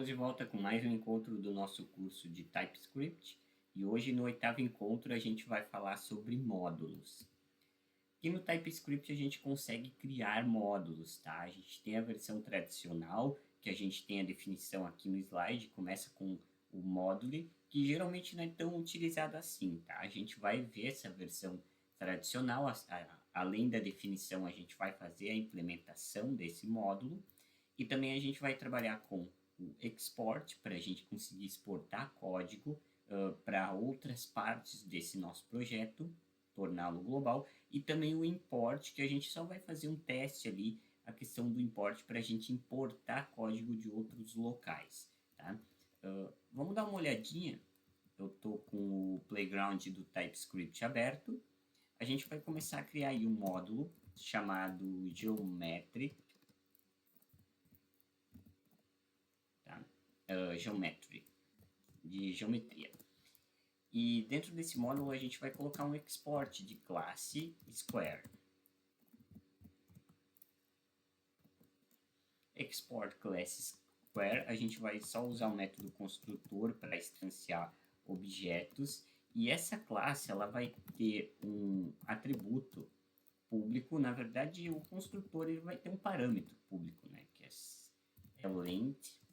Estamos de volta com mais um encontro do nosso curso de TypeScript e hoje no oitavo encontro a gente vai falar sobre módulos. Aqui no TypeScript a gente consegue criar módulos, tá? A gente tem a versão tradicional, que a gente tem a definição aqui no slide, começa com o módulo, que geralmente não é tão utilizado assim, tá? A gente vai ver essa versão tradicional, além da definição a gente vai fazer a implementação desse módulo e também a gente vai trabalhar com o export, para a gente conseguir exportar código para outras partes desse nosso projeto, torná-lo global, e também o import, que a gente só vai fazer um teste ali, a questão do import, para a gente importar código de outros locais, tá? Vamos dar uma olhadinha. Eu estou com o playground do TypeScript aberto. A gente vai começar a criar aí um módulo chamado Geometry, Geometry, de geometria. E dentro desse módulo a gente vai colocar um export de classe Square. Export class Square, a gente vai só usar o método construtor para instanciar objetos. E essa classe ela vai ter um atributo público. Na verdade, o construtor ele vai ter um parâmetro público, né, que é o length,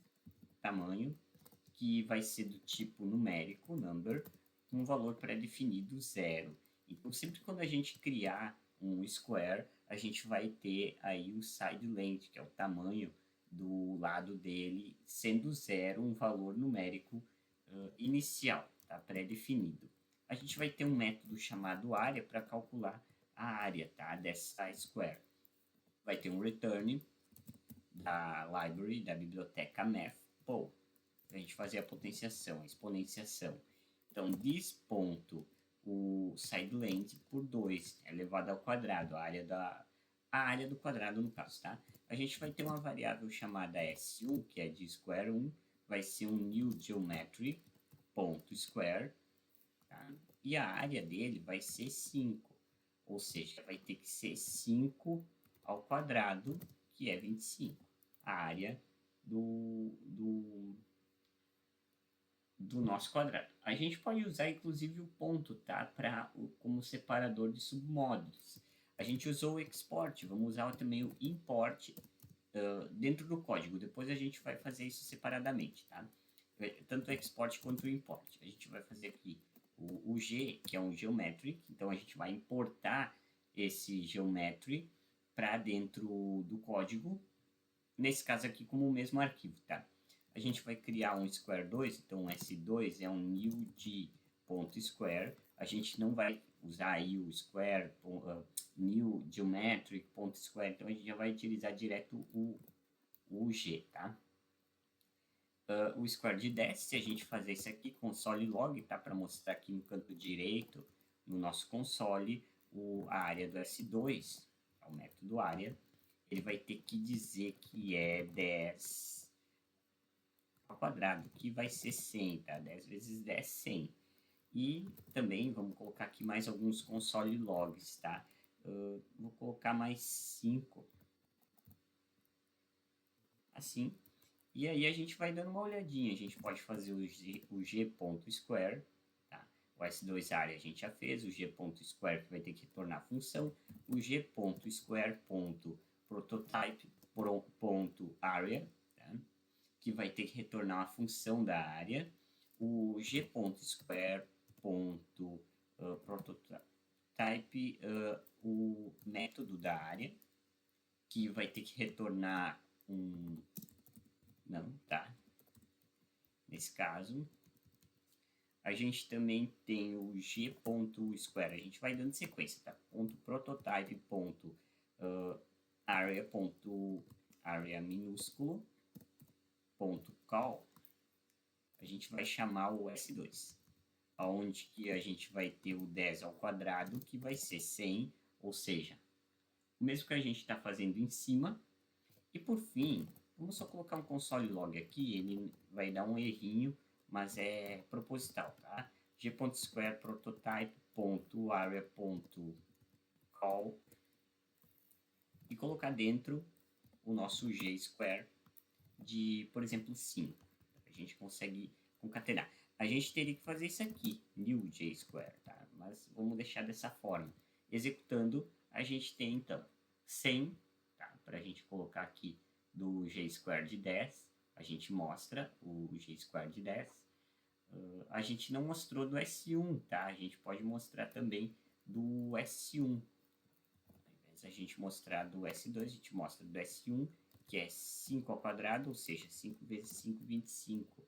tamanho, que vai ser do tipo numérico, number, com um valor pré-definido 0. Então, sempre quando a gente criar um square, a gente vai ter aí o side length, que é o tamanho do lado dele, sendo 0 um valor numérico inicial, tá? Pré-definido. A gente vai ter um método chamado área para calcular a área, tá? Dessa square. Vai ter um return da library, da biblioteca math, para a gente fazer a potenciação, a exponenciação. Então, this ponto, o side length por 2 elevado ao quadrado, a área do quadrado no caso, tá? A gente vai ter uma variável chamada S1, que é de square 1, vai ser um new geometry, ponto square, tá? E a área dele vai ser 5, ou seja, vai ter que ser 5 ao quadrado, que é 25, a área do nosso quadrado. A gente pode usar inclusive o ponto, tá? Como separador de submódulos. A gente usou o export, vamos usar também o import dentro do código. Depois a gente vai fazer isso separadamente, tá? Tanto o export quanto o import. A gente vai fazer aqui o G, que é um geometric, então a gente vai importar esse geometry para dentro do código, nesse caso aqui como o mesmo arquivo, tá? A gente vai criar um square2, então S2 é um new g.square. A gente não vai usar aí o square, new geometric.square, então a gente já vai utilizar direto o G, tá? O square de 10, se a gente fazer isso aqui, console log, tá? Para mostrar aqui no canto direito, no nosso console, a área do S2, é o método área, ele vai ter que dizer que é 10 ao quadrado, que vai ser 100, tá? 10 vezes 10, 100. E também vamos colocar aqui mais alguns console logs, tá? Vou colocar mais 5. Assim. E aí a gente vai dando uma olhadinha. A gente pode fazer o g.square, tá? O S2 área a gente já fez, o g.square que vai ter que retornar a função, o g.square.prototype.area, tá? Que vai ter que retornar a função da área, o g.square.prototype, o método da área, que vai ter que retornar não, tá? Nesse caso, a gente também tem o g.square, a gente vai dando sequência, tá? .prototype.area minúsculo, .call, a gente vai chamar o S2, onde que a gente vai ter o 10 ao quadrado, que vai ser 100, ou seja, o mesmo que a gente está fazendo em cima. E por fim, vamos só colocar um console log aqui, ele vai dar um errinho, mas é proposital, tá? g.square prototype.area.call e colocar dentro o nosso g square de, por exemplo, 5. A gente consegue concatenar. A gente teria que fazer isso aqui, new j_square, tá? Mas vamos deixar dessa forma. Executando, a gente tem então 100, tá? Para a gente colocar aqui do g_square de 10, a gente mostra o g_square de 10. A gente não mostrou do S1, tá? A gente pode mostrar também do S1. Ao invés de a gente mostrar do S2, a gente mostra do S1, que é 5 ao quadrado, ou seja, 5 vezes 5, 25.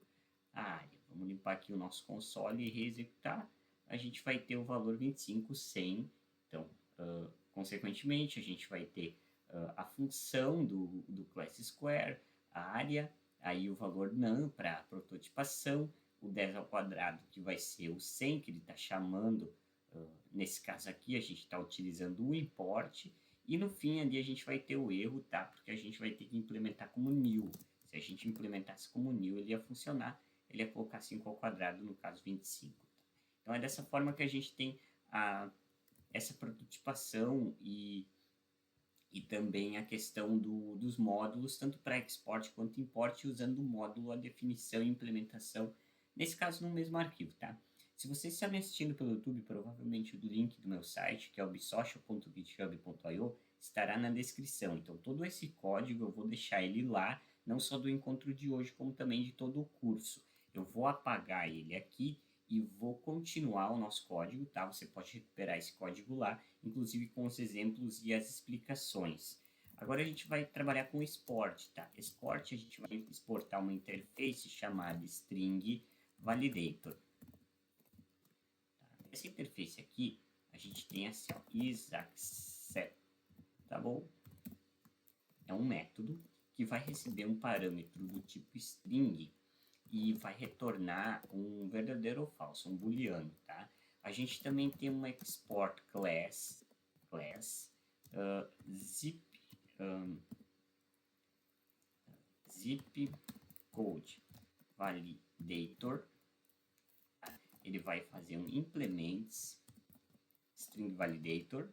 A área. Vamos limpar aqui o nosso console e reexecutar. A gente vai ter o valor 25, 100. Então, consequentemente, a gente vai ter a função do class square, a área, aí o valor num para prototipação, o 10 ao quadrado, que vai ser o 100, que ele está chamando, nesse caso aqui, a gente está utilizando o import, e no fim ali a gente vai ter o erro, tá? Porque a gente vai ter que implementar como new. Se a gente implementasse como new, ele ia funcionar, ele ia colocar 5 ao quadrado, no caso 25. Então é dessa forma que a gente tem essa prototipação e também a questão dos módulos, tanto para export quanto import, usando o módulo, a definição e implementação, nesse caso no mesmo arquivo, tá? Se você está me assistindo pelo YouTube, provavelmente o link do meu site, que é obsocial.github.io, estará na descrição. Então, todo esse código eu vou deixar ele lá, não só do encontro de hoje, como também de todo o curso. Eu vou apagar ele aqui e vou continuar o nosso código, tá? Você pode recuperar esse código lá, inclusive com os exemplos e as explicações. Agora a gente vai trabalhar com export, tá? Export, a gente vai exportar uma interface chamada string validator. Tá? Essa interface aqui, a gente tem assim, ó, isAccept, tá bom? É um método que vai receber um parâmetro do tipo string e vai retornar um verdadeiro ou falso, um booleano, tá? A gente também tem uma export class zip code validator. Ele vai fazer um implements string validator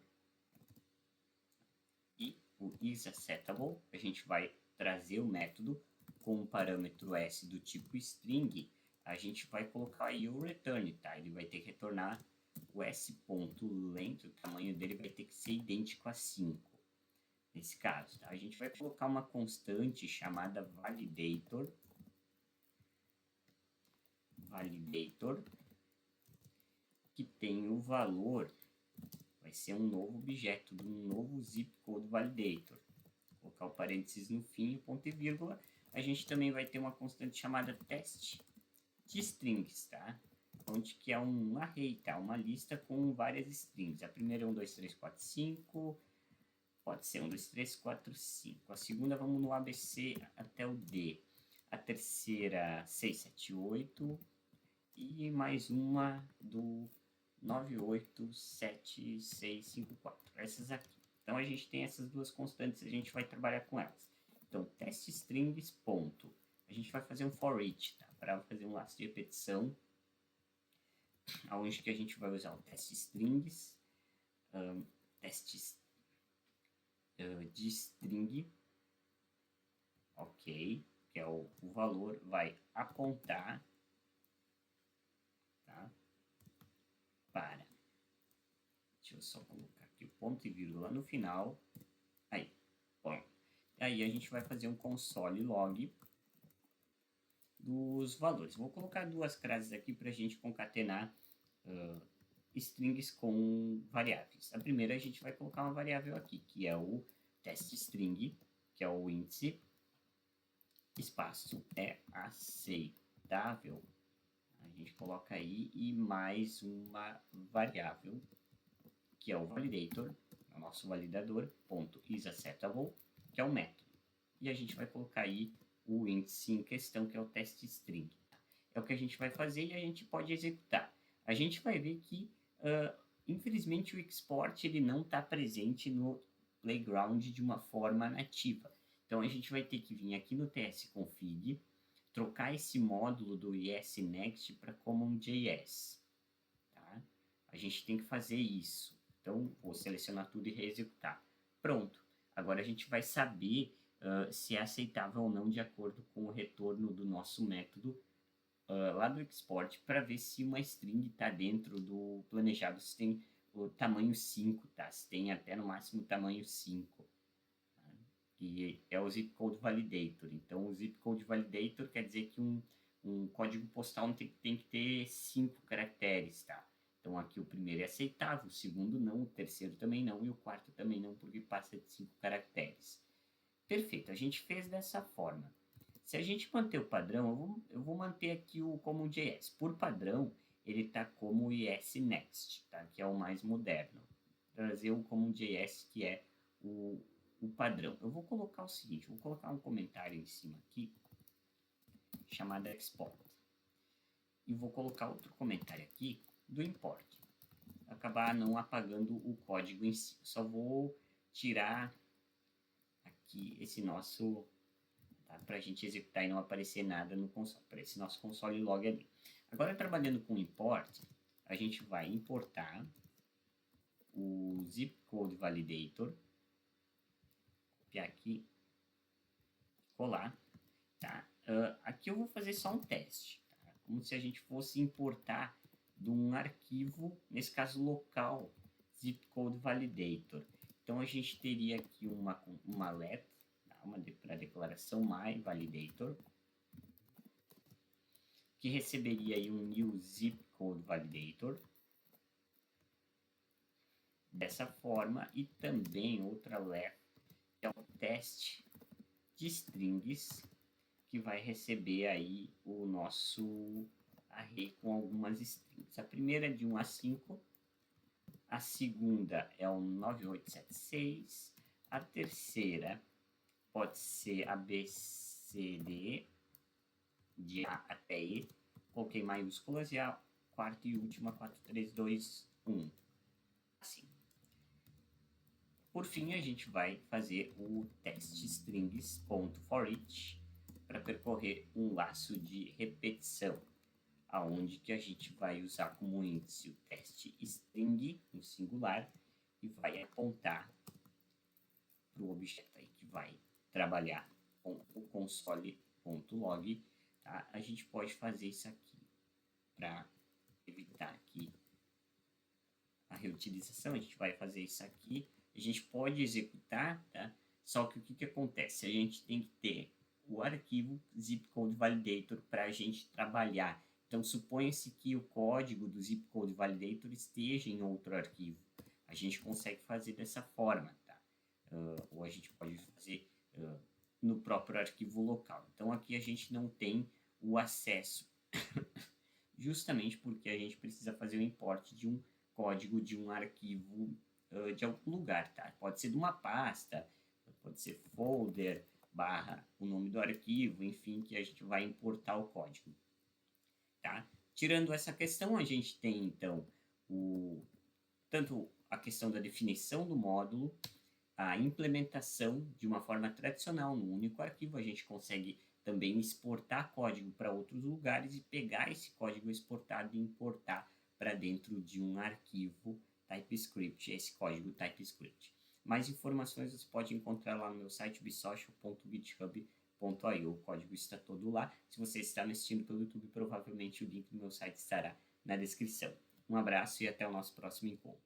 e o isAcceptable. A gente vai trazer o método com um parâmetro s do tipo string. A gente vai colocar aí o return, tá? Ele vai ter que retornar o s.length, o tamanho dele vai ter que ser idêntico a 5. Nesse caso, tá? A gente vai colocar uma constante chamada validator, que tem o valor, vai ser um novo objeto, um novo zip code validator. Vou colocar o parênteses no fim, ponto e vírgula. A gente também vai ter uma constante chamada test de strings, tá? Onde que é um array, tá? Uma lista com várias strings. A primeira é 1, 2, 3, 4, 5. Pode ser 1, 2, 3, 4, 5. A segunda vamos no ABC até o D. A terceira 6, 7, 8. E mais uma do 9, 8, 7, 6, 5, 4. Essas aqui. Então a gente tem essas duas constantes, a gente vai trabalhar com elas. Então, test strings, ponto. A gente vai fazer um for each, tá? Para fazer um laço de repetição, onde que a gente vai usar o test strings, test de string, ok, que é o valor, vai apontar, tá? Para, deixa eu só colocar aqui o ponto e vírgula no final, aí, bom, aí a gente vai fazer um console log dos valores. Vou colocar duas frases aqui para a gente concatenar strings com variáveis. A primeira a gente vai colocar uma variável aqui, que é o test string, que é o índice, espaço é aceitável. A gente coloca aí e mais uma variável, que é o validator, o nosso validador, ponto isAcceptable, que é o método. E a gente vai colocar aí o índice em questão, que é o test string. É o que a gente vai fazer e a gente pode executar. A gente vai ver que, infelizmente, o export ele não está presente no Playground de uma forma nativa. Então, a gente vai ter que vir aqui no tsconfig, trocar esse módulo do ESNext para CommonJS. Tá? A gente tem que fazer isso. Então, vou selecionar tudo e reexecutar. Pronto. Agora a gente vai saber se é aceitável ou não de acordo com o retorno do nosso método lá do export, para ver se uma string está dentro do planejado, se tem o tamanho 5, tá? Se tem até no máximo tamanho 5, tá? Que é o Zip Code Validator. Então, o Zip Code Validator quer dizer que um código postal tem que ter 5 caracteres, tá? Então, aqui o primeiro é aceitável, o segundo não, o terceiro também não, e o quarto também não, porque passa de 5 caracteres. Perfeito, a gente fez dessa forma. Se a gente manter o padrão, eu vou manter aqui o Common.js. Por padrão, ele está como o ES Next, tá? Que é o mais moderno. Trazer o Common.js, que é o padrão. Eu vou colocar o seguinte, vou colocar um comentário em cima aqui, chamado export. E vou colocar outro comentário aqui do import. Acabar não apagando o código em si. Só vou tirar aqui esse nosso, tá? Para a gente executar e não aparecer nada no console, para esse nosso console log ali. Agora, trabalhando com import, a gente vai importar o Zip Code Validator, copiar aqui, colar, tá? Aqui eu vou fazer só um teste, tá? Como se a gente fosse importar de um arquivo, nesse caso local, Zip Code Validator. Então, a gente teria aqui uma let, tá? Para declaração my validator, que receberia aí um new Zip Code Validator, dessa forma, e também outra let, que é o teste de strings, que vai receber aí o nosso array com algumas strings. A primeira é de 1 a 5, a segunda é o 9876, a terceira pode ser a B, C, D, de A até E, coloquei maiúsculas, e a quarta e última 4, 3, 2, 1. Assim. Por fim, a gente vai fazer o teste strings.forEach para percorrer um laço de repetição, aonde que a gente vai usar como índice o teste string no singular e vai apontar para o objeto aí que vai trabalhar com o console.log. Tá? A gente pode fazer isso aqui para evitar aqui a reutilização. A gente vai fazer isso aqui. A gente pode executar, tá? Só que o que acontece? A gente tem que ter o arquivo Zip Code Validator para a gente trabalhar. Então, suponha-se que o código do Zip Code Validator esteja em outro arquivo. A gente consegue fazer dessa forma, tá? Ou a gente pode fazer no próprio arquivo local. Então, aqui a gente não tem o acesso, justamente porque a gente precisa fazer o import de um código de um arquivo de algum lugar, tá? Pode ser de uma pasta, pode ser folder, barra, o nome do arquivo, enfim, que a gente vai importar o código, tá? Tirando essa questão, a gente tem, então, tanto a questão da definição do módulo, a implementação de uma forma tradicional no único arquivo. A gente consegue também exportar código para outros lugares e pegar esse código exportado e importar para dentro de um arquivo TypeScript, esse código TypeScript. Mais informações você pode encontrar lá no meu site bsocial.github.io. O código está todo lá. Se você está me assistindo pelo YouTube, provavelmente o link do meu site estará na descrição. Um abraço e até o nosso próximo encontro.